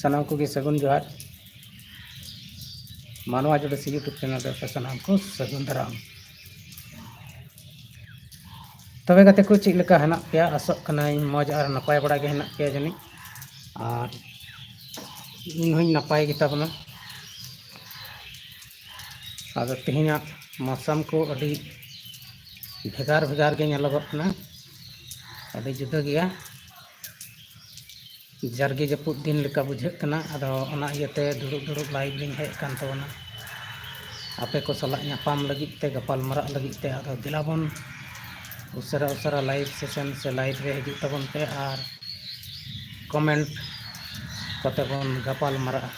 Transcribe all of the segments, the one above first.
सानाम को सगुन जोहार मानवा जोड़े से यूट्यूब चैनल पे सानाम को सगुन दाराम तबे गाते को चेक लेका हेना पे आसोग कना मौज और नपाय बड़ा गे हेना पे जानी और इन हूँ नपाय गे ताबना आदो तेहेना मौसम को अभी भेगार भेगार गे नेलोगोग कना अभी जुदा गया जारगे जपुद दिन लेका बुझाग कना आदो ओना इयाते दुड़ुब दुड़ुब लाइव लिंग हेज कान ताबोना आपे को सलाह ᱧᱟᱯᱟᱢ लगित ते गपाल मराग लगित ते आदो दिलाबन उसरा उसरा लाइव सेशन से लाइव रे हिजुग ताबन पे और कमेंट कते बन गपाल मराग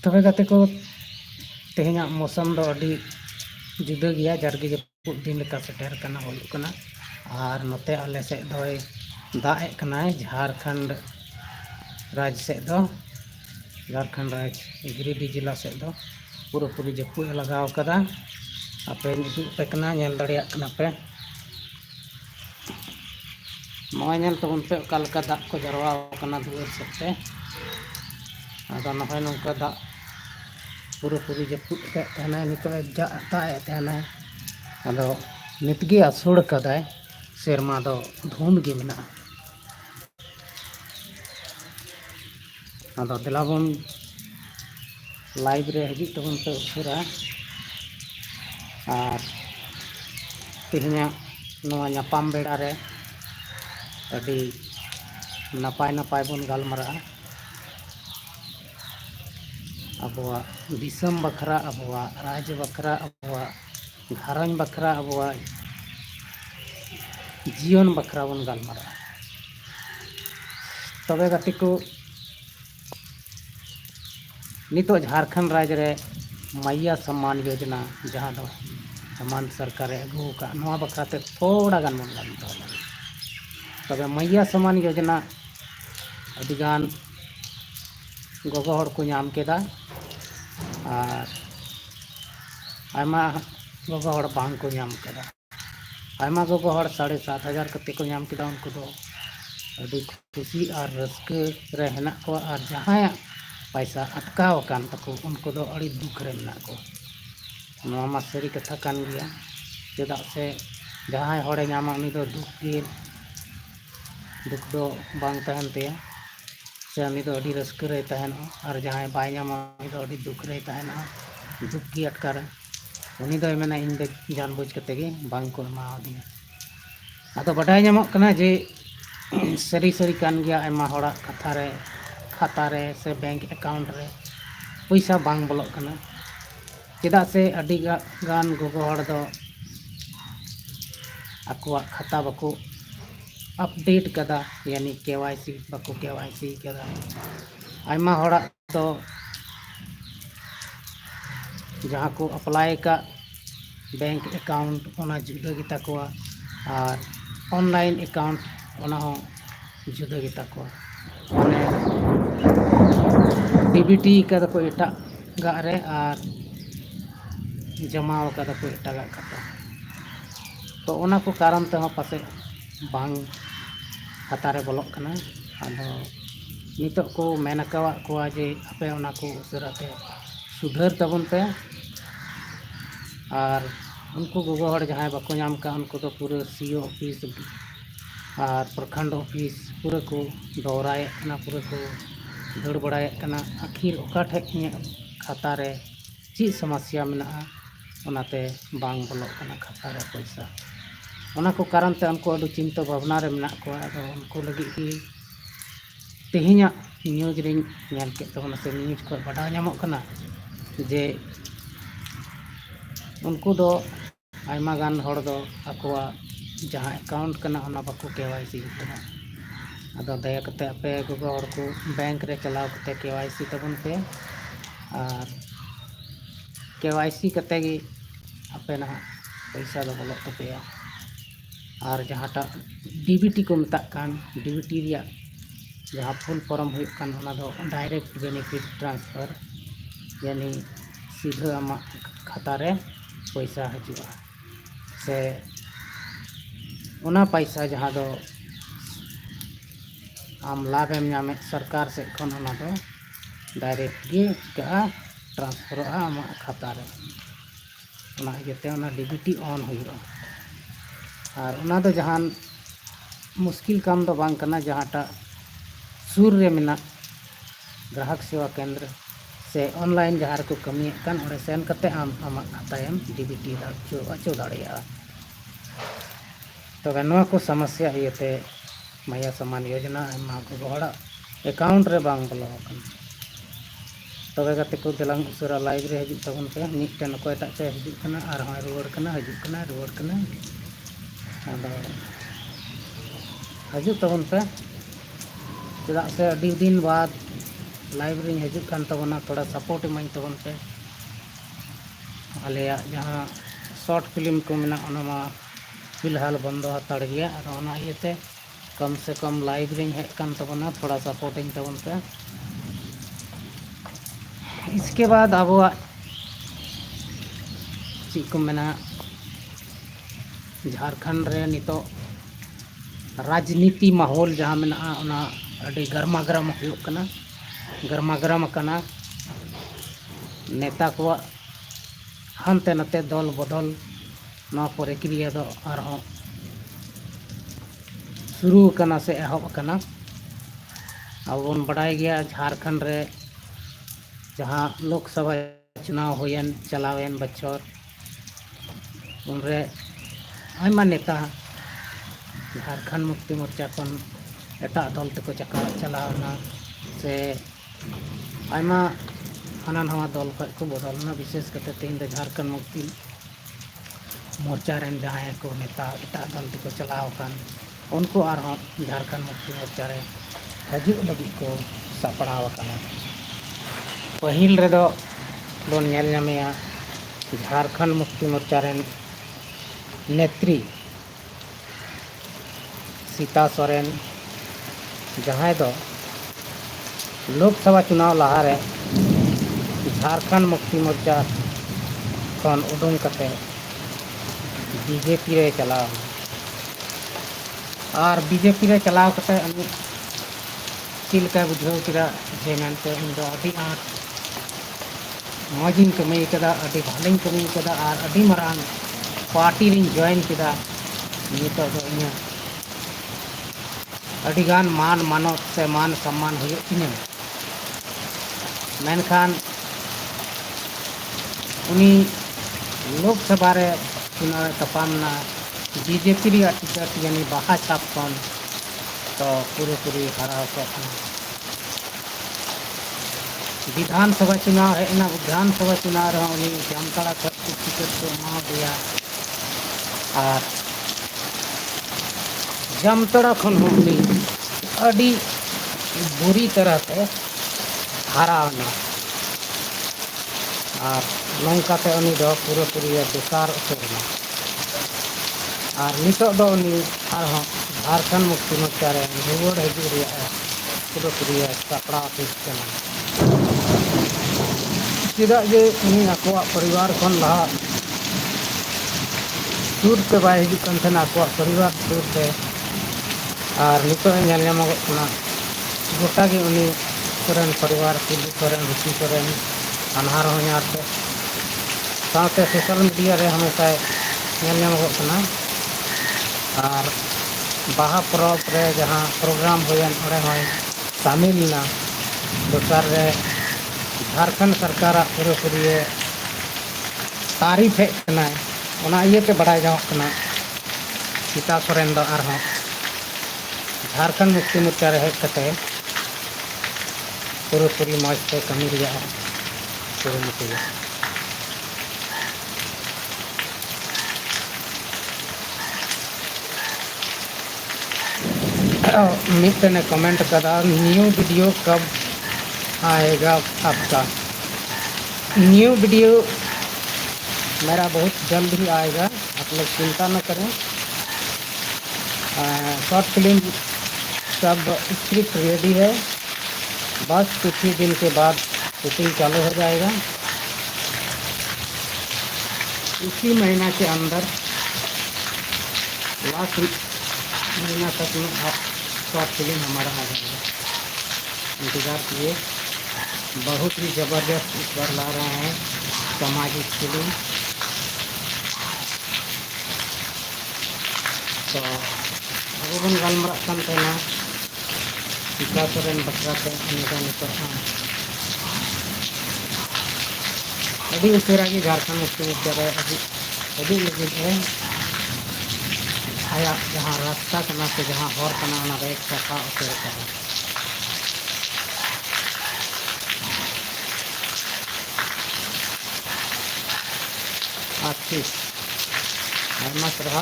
तबे गाते को तेहेना मौसम दो अभी जुदा गया जारगे जपुद दिन लेका सेटर कना होलुग कना और नोते आले से दोय दाग ए कनाय झारखंड राज्य से दो झारखंड राज्य गिरिडीह जिला से दो पूरा पूरी जपुद लगाव कदा आपे उदुग पे कना नेल दाड़िया कना पे नय नेल तबन पे ओका लेका दाग को जरवा कना दुआर से पे आदो नय नोंका दाग पूरा पूरी जपुद के तहना नितो दाग तहना आदो नितगे आसुड़ कदाय सेरमा दो धुंद गे मेना आदो दिलाबन लाइव रे हिजुग तबन पे उसरा और तेहेना नोआ ᱧᱟᱯᱟᱢ बेड़ा रे अभी नपाय नपाय बन गालमरा अबुआ दिसम बखरा अबुआ राज्य बखरा अबुआ घारंज बखरा अबुआ जीवन बखरा बन गालमरा तबे गाते को नितो झारखंड राज्य रे मैया सम्मान योजना जहाँ दो हेमंत सरकार अगू का नवा बखराते थोड़ा गान बन गालमरा तबे मैया सम्मान योजना अभी गान गोगो हड़ को नाम केदा और आयमा गोगो हड़ बांग को नाम केदा आयमा गोगो हड़ 7,500 कते को नाम केदा उनको दो अभी खुशी और रस्के रे हेना को और जहाँ पैसा अटकाव कान तको उनको दो अड़ी दुख रे मेना को नवा मा सारी कथा कान गया चेदा से जहाँ हड़े नामा उनी दो दुख दो बांग तहन ते से उनी दो अड़ी रस्के रे तहना और जहाँ बाय नामा उनी दो अड़ी दुख रे तहना दुख की अटकार उनी दो मेना इन दे जान बुझ कते गे बांग को एमा दिया आदो बडाय नामक कना जे सारी सारी कान गया आयमा हड़ा खाता रे से बैंक अकाउंट रे पैसा बांग बोलक कना चेदा से अड़ी गान गोगो हड़ दो आकुआ खाता बको अपडेट कदा यानी केवाईसी बको केवाईसी कदा आयमा हड़ा तो जहाँ को अप्लाई का बैंक अकाउंट ओना जुदा गिता को और ऑनलाइन अकाउंट ओना हो जुदा गिता को माने डीबीटी का को एटा गा रे और जमा का को एटा गा खाता तो ओना को कारण ते हो पासे बांग खाता रे बोलक कना आदो नितो को मेन कावा को जे आपे ओना को उसराते सुधर तबन पे और उनको गोगो हड़ जहाँ बाको नाम का उनको तो पूरे सीओ ऑफिस और प्रखंड ऑफिस पूरे को दौराए कना पूरे को दौड़ बड़ाए कना आखिर ओका ठे खाता रे ची समस्या मेना ओनाते बांग बोलक कना खाता रे पैसा ओना को कारण ते उनको अडु चिंता भावना रे मेना को आदो उनको लगी की तेहेना न्यूज रे नेल के तबना से न्यूज को बड़ा नामक कना जे उनको दो आयमा गान हड़ दो आकुआ जहाँ अकाउंट कना ओना बाको केवाईसी कना आदो दया कते आपे गोगो हड़ को बैंक रे चलाव कते केवाईसी तबन पे और KYC कते गी आपे ना पैसा दो बोलो तपेया और जहाँटा DBT को मताक कान DBT रिया जहाँ फुल फॉर्म हुई कान ओना दो डायरेक्ट बेनिफिट ट्रांसफर यानी सीधा आमा खाता रे पैसा हजुआ से ओना पैसा जहाँ दो आम लाभ एम नामे सरकार से खन ओना दो डायरेक्ट गे का ट्रांसफर आम खाता रे ओना इयते ओना DBT ऑन हुआ और ओना दो जहान मुश्किल काम दो बांग कना जहाँटा सुर रे मेना ग्राहक सेवा केंद्र से ऑनलाइन जहाँ को कमी कान ओरे सेन कते आम आमा खाताएम DBT अचो दाड़िया तो नवा को समस्या इयते मैया सम्मान योजना एमा को गोड़ा अकाउंट रे बांग बोलो कन तबे गते को दिलंग उसरा लाइव रे हजू तबन पे मिटन कोयटा चे हजू कना और हां रुवाड़ कना आदो हजू तबन पे चेदा से अडी दिन बाद लाइव रे हजू कान तबना थोड़ा सपोर्ट इमाइन तबन पे आलेया जहां शॉर्ट फिल्म को मेना ओनामा फिलहाल बंद हताड़ गया और ओना इयते कम से कम लाइव रे हेज कान तबना थोड़ा सपोर्टिंग तबन पे इसके बाद अब चीज को मेना झारखंड रे नितो राजनीति माहौल जहाँ मेना ओना अडी गर्मा गर्म हुयो कना नेता को हंते नते दल बदल ना प्रक्रिया दो आरहों शुरू कना से एहब कना अब बन बड़ाई गया झारखंड रे जहाँ लोकसभा चुनाव होयन चलावेन बच्चोर उनरे आयमा नेता झारखंड मुक्ति मोर्चा खन एटा दल तक चलावना से आयमा हाना नवा दल को बदलना विशेष करते तीन झारखंड मुक्ति मोर्चा रेन जहाँ को नेता एटा दल तक चलाव कान उनको आरहों झारखंड मुक्ति मोर्चा रे हजू लगी को सापड़ाव काना पहिल रे दो bone nail नामेया Jharkhand Mukti Morcha rain नेत्री सीता सोरेन जहाँ दो लोकसभा चुनाव लहारे झारखंड मुक्ति मोर्चा खन उडुंग कते BJP रे चलाव और BJP रे चलाव कते चिलका बुझाव किदा जे मेनते इन दो अभी आठ मौजिन कमी कदा अभी भालिंग कमी कदा और अभी मरान पार्टी रिन जॉइन किदा नितो दो इना अभी गान मान मानव से मान सम्मान हुई तिना मेनखान उनी लोकसभा रे चुनाव तपामना BJP री टिकट यानी बाहा छाप कौन तो पूरी हराव को विधानसभा चुनाव है ना विधानसभा चुनाव रहा उनी जामताड़ा टिकट को मा दिया और जामताड़ा खन उनी अड़ी बुरी तरह से हारावना और नौकाते उनी दो पूरी बेकार उतरना और नितो दो उनी आरहों झारखंड मुक्ति मोर्चा रे रुवाड़ हजू रिया पूरी सापड़ा ठीक कना चेदा जे उनी आकोआ परिवार खन लहा सुर पे बाय हजू कन थना आकोआ परिवार सुर पे और नितो नेल नामोगो कना गोटा गे उनी कोरेन परिवार कुली कोरेन रुचि कोरेन अनहार हो यारते साथे सोशल मीडिया रे हमेशा नेल नामोगो कना और बाहा परब रे जहाँ प्रोग्राम होयन ओरे होय शामिल ना दोसर रे झारखंड सरकार पूरी तारीफ है ओना इयते बढ़ाई जाओ कना सीता सोरेन दो आरहों झारखंड मुक्ति मोर्चा रे हेज कते पूरी मौज पे कमी रिया कुरुमुटु मित्र ने कमेंट करा न्यू वीडियो कब आएगा आपका न्यू वीडियो मेरा बहुत जल्द ही आएगा, आप लोग चिंता न करें। शॉर्ट फिल्म सब स्क्रिप्ट रेडी है, बस कुछ ही दिन के बाद शूटिंग चालू हो जाएगा। इसी महीना के अंदर लास्ट महीना तक में शॉर्ट फिल्म हमारा आ जाएगा। इंतज़ार कीजिए, बहुत ही ज़बरदस्त इस बार ला रहे हैं सामाजिक फिल्म। तो अब बन गलमाराग कान तहना टीका करें बकराते अभी उसेरा की झारखंड मुक्ति मोर्चा अभी लगे है आया जहाँ रास्ता करना से जहाँ और करना एक सफा उतर कर आशीष मत रहा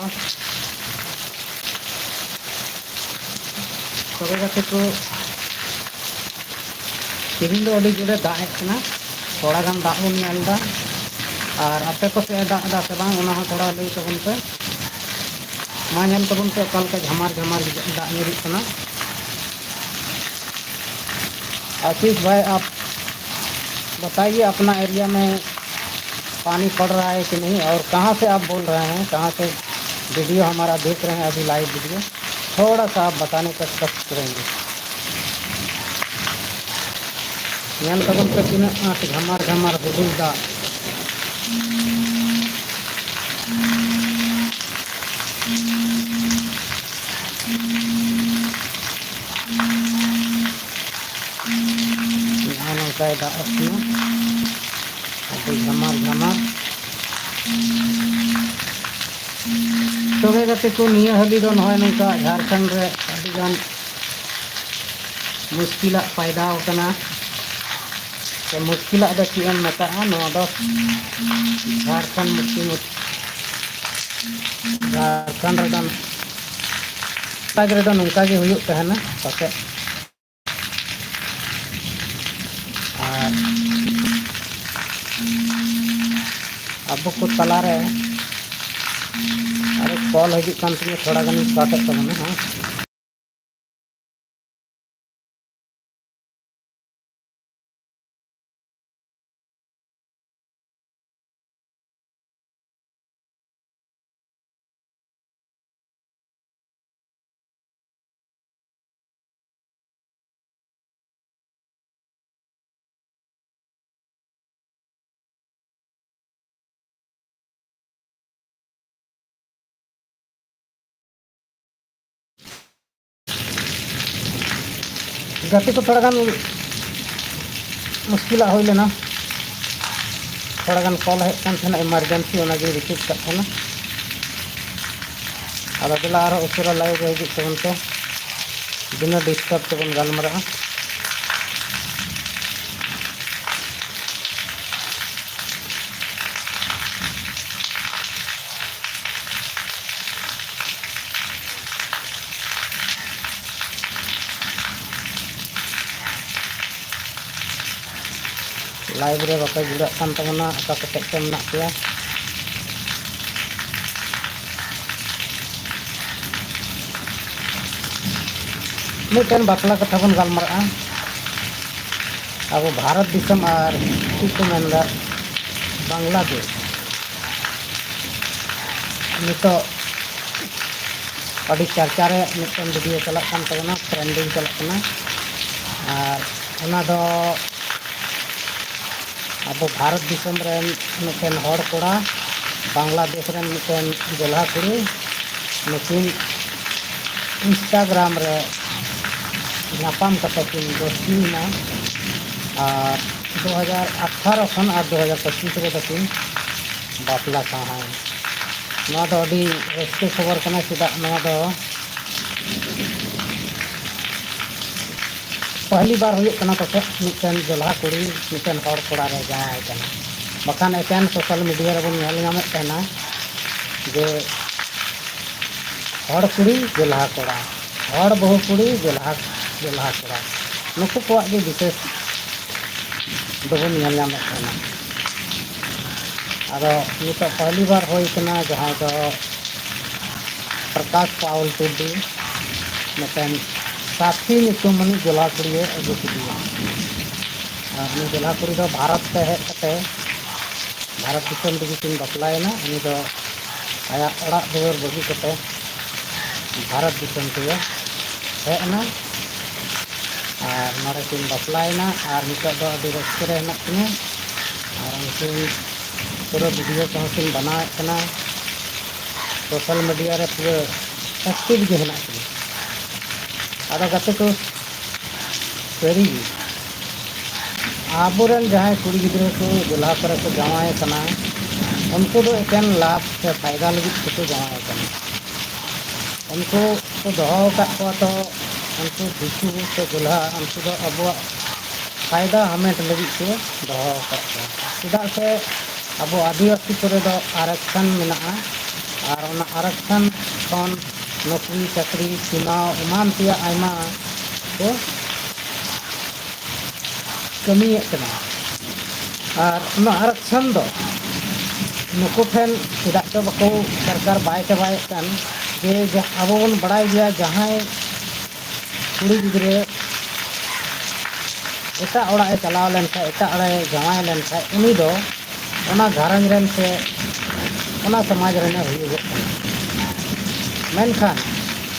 तबे जाते को तेहन दो जोड़े दाग थोड़ा गान दाग बन नेलदा और आपे को से दाग से बांग थोड़ा लई तबन पे मा नेल तबन पे अकाल झमार झमार दाग ᱧᱩᱨᱩᱜ कना। आशीष भाई आप बताइए अपना एरिया में पानी पड़ रहा है कि नहीं, और कहाँ से आप बोल रहे हैं, कहाँ से वीडियो हमारा देख रहे हैं अभी लाइव वीडियो, थोड़ा सा आप बताने का कष्ट करेंगे। ᱧᱮᱞ ᱛᱟᱵᱚᱱ ᱯᱮ ᱛᱤᱱᱟᱹᱜ ᱟᱸᱴ ঝামার ঝামার ᱦᱩᱰᱩᱨ ᱫᱟᱜ ᱡᱟᱦᱟᱸ ᱱᱚᱝᱠᱟᱭ ᱫᱟᱜ ᱟᱠᱟᱱᱟ ᱟᱹᱰᱤ ঝামার ঝামার। तबे गाते को निया हाली दो नय नौका झारखंड रे अभी गान मुश्किल पैदा होना तो मुश्किल दो चीन मता झारखंड मुक्ति झारखंड नौका गे हुयुग तहना पासे अब को तलारे अरे कॉल हजू कान तुम थोड़ा गान काटे तबना। हाँ गाते को थोड़ा गान मुश्किल हो लेना, थोड़ा गान कॉल हेन इमरजेंसी रिसीव करना और अगला और उसरा लाइव हजू तबन पे बिना डिस्टर्ब तबन गलमारा। लाइव रे बापे जुड़ा तबना अका कटेज पे मेना पे मिटन बातला कथा बन गलमारा। अब भारत दिसम और को मेनदा बांग्लादेश नितो अभी चर्चा रे मिटन वीडियो चला तबना ट्रेंडिंग चलना और ओना दो अब भारत दिसम रेन मिटन हर कोड़ा बांग्लादेश रेन मिटन जोल्हा कुड़ी नुकिन इंस्टाग्राम रे नापाम कते किन दोस्तीना और 2018 खन और 2025 रे दकिन बापला कहा ना दो अभी रस्ते खबर कना चेदा ना दो पहली बार हुई कना तो मिटन जोल्हा कुड़ी मिटन हर कोड़ा रे जाए कना बखान एकान सोशल मीडिया रे बन नेल नामे कहना जे हर कुड़ी जोल्हा कोड़ा हर बहु कुड़ी जोल्हा कोड़ा नुकु को विशेष दोबन नेल नामे कहना अदो नितो पहली बार होई कना जहां दो प्रकाश पावल टुडू मिटन साथी ᱧᱩᱛᱩᱢᱟᱱᱤ ᱡᱚᱞᱟ ᱠᱩᱲᱤᱭ ᱟᱹᱜᱩ ᱠᱮᱫᱮᱭᱟ ᱟᱨ ᱩᱱᱤ ᱡᱚᱞᱟ ᱠᱩᱲᱤ ᱫᱚ ᱵᱷᱟᱨᱚᱛ ᱛᱮ ᱦᱮᱡ ᱠᱟᱛᱮ भारत दिसम ᱨᱮᱜᱮ ᱠᱤᱱ ᱵᱟᱯᱞᱟᱭᱮᱱᱟ उनी दो आयाग ओड़ाग दुआर बगी कते भारत दिसम ते हेज एना और नोडे किन बापलायना और नितोग दो अभी रस्के रे हेनाग किना और उनकिन पूरा वीडियो को किन बनाएत कना सोशल मीडिया रे पूरा एक्टिव गे हेनाग किना आदा गाते को सारी आबोरन जहां कुड़ी गिद्रा को दुल्हा करे को जावाए कना उनको दो एकान लाभ से फायदा लगी को जावाए कना उनको तो दहो का तो उनको दिकू से दुल्हा उनको दो अब फायदा हमें लगी को दहो का चेदा से अब आदिवासी करे दो आरक्षण मेना और उना आरक्षण खन नौकरी चाकरी चुनाव इमान तिया आयमा को कमी और आरक्षण दो नुकु ठेन चेदा तो बाको सरकार बाय चाबाए जे अब बन बड़ाई गया जहाँ कुड़ी गिद्रे एटा ओड़ा चलाव लेन खा एटा ओड़ा जावाए लेन खा उनी दो ओना घारंज रेन से ओना समाज रेन हुई मेनखान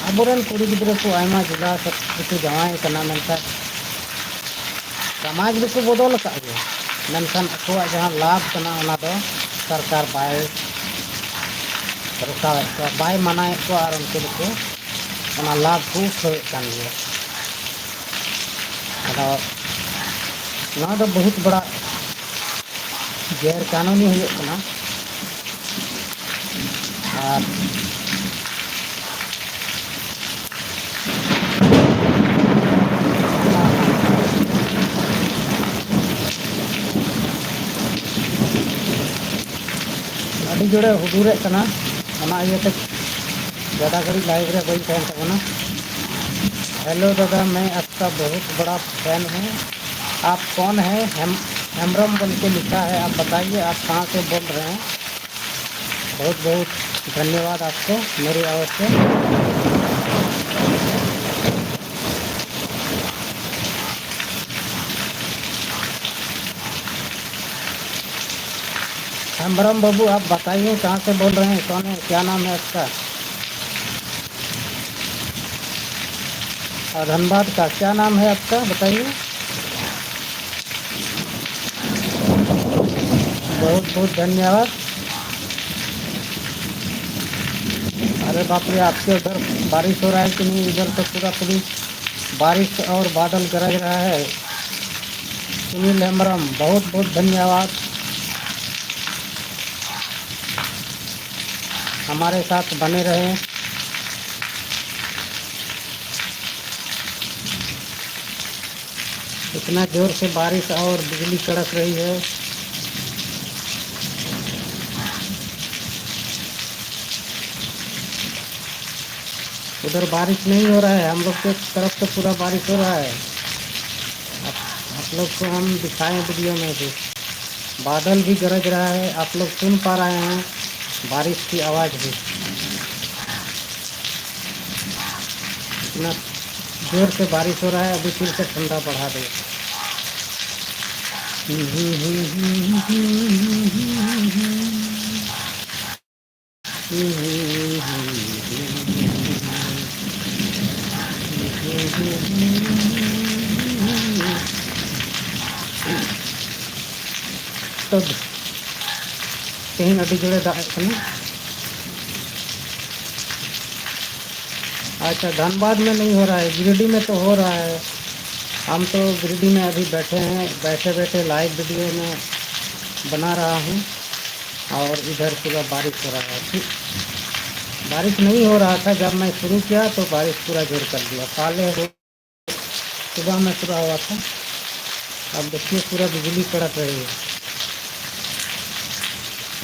अबोरन कुड़ी गिद्रे को आयमा जिला से जावाए कना मेनखान समाज भी को बदल का मेनखान अकोआ जहाँ लाभ कना ओना दो सरकार बाय रुकावे को बाय मनाए को और उनके को ओना लाभ को खोए कान गया अदा ना दो बहुत बड़ा गैर कानूनी हुई कना और अभी जोड़े हुदूरे कना ओना इयते ज़्यादा घड़ी लाइव रे बई फैन तबना। हेलो दादा, मैं आपका बहुत बड़ा फैन हूँ। आप कौन हैं? हेमरम बन के लिखा है। आप बताइए आप कहाँ से बोल रहे हैं? बहुत बहुत धन्यवाद आपको मेरी आवाज़ से। हेमरम बाबू आप बताइए कहाँ से बोल रहे हैं, कौन है, क्या नाम है आपका? और धनबाद का क्या नाम है आपका बताइए। बहुत बहुत धन्यवाद। अरे बाप रे, आपके उधर बारिश हो रहा है कि नहीं? इधर तो पूरा पूरी बारिश और बादल गरज रहा है। सुनील हेमरम बहुत बहुत धन्यवाद हमारे साथ बने रहें। इतना जोर से बारिश और बिजली कड़क रही है। उधर बारिश नहीं हो रहा है, हम लोग के तरफ तो पूरा बारिश हो रहा है। आप लोग को हम दिखाएं वीडियो में भी, बादल भी गरज रहा है, आप लोग सुन पा रहे हैं बारिश की आवाज़ भी। इतना जोर से बारिश हो रहा है, अभी फिर से ठंडा बढ़ा दे। तो कहीं अभी जोड़े दाग कना। अच्छा, धनबाद में नहीं हो रहा है, गिरिडीह में तो हो रहा है। हम तो गिरिडीह में अभी बैठे हैं, बैठे बैठे लाइव वीडियो में बना रहा हूँ और इधर पूरा बारिश हो रहा है। ठीक, बारिश नहीं हो रहा था जब मैं शुरू किया तो बारिश पूरा जोर कर दिया। काले सुबह में पूरा हुआ था, अब देखिए पूरा बिजली कड़क रही है।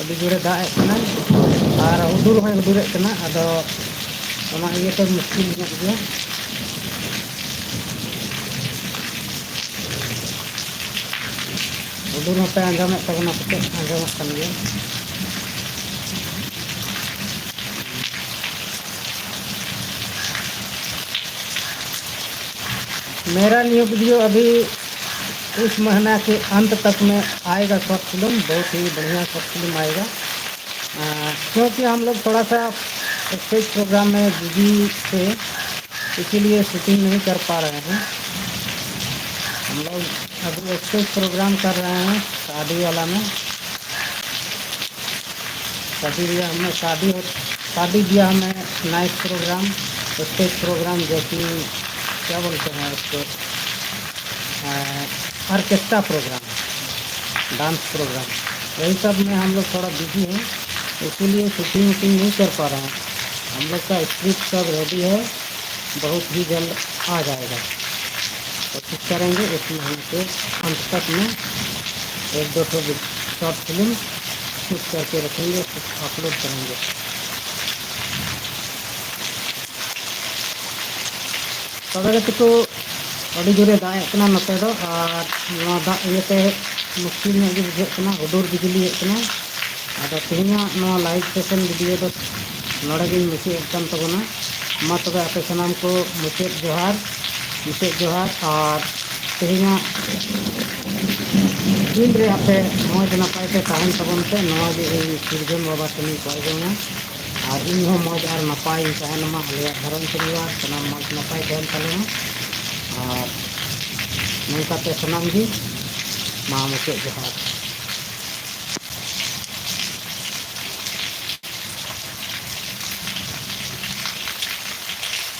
अभी जोड़े दाग कना और उदूर में उदूरे कना। अदो ओना इये तो मुश्किल ᱧᱚᱜ गया। उदूर में पे आंजमेत तबना पते आंजमत कन गया। मेरा न्यू वीडियो अभी इस महीना के अंत तक में आएगा। शॉर्ट फिल्म बहुत ही बढ़िया शॉर्ट फिल्म आएगा। क्योंकि हम लोग थोड़ा सा स्टेज प्रोग्राम में बिजी थे, इसीलिए शूटिंग नहीं कर पा रहे हैं। हम लोग अभी स्टेज प्रोग्राम कर रहे हैं शादी वाला में। शादी ब्याह में नाइट प्रोग्राम, स्टेज प्रोग्राम, जो कि क्या बोलते हैं उसको, ऑर्केस्ट्रा प्रोग्राम, डांस प्रोग्राम, यही सब में हम लोग थोड़ा बिजी हैं, इसीलिए शूटिंग वूटिंग नहीं कर पा रहे हैं। हम लोग का स्क्रिप्ट सब रेडी है, बहुत ही जल्द आ जाएगा। कोशिश करेंगे इस महीने के अंत तक में 1-2 शॉर्ट फिल्म शूट करके रखेंगे, अपलोड करेंगे। तब को अड़ी जोरे दाएं नोते दो और दाग इयते मुश्किल में बुझे हुडूर बिजली अद तेना लाइव सेशन वीडियो दो नोड़े मुचाद तबना। मा तब आपे सामान को मुचाद जोहार और तेना दिन रे आपे मौज नपाय पे तहन तबन पे नवा जे सिरजन बाबा तनी पाइजोना और इन मौज और नपाय तहनमा आलिया धर्म परिवार सामान मौज नपाय तहन तलेना और नौकाते सामान जी मा मुचाद जोहार।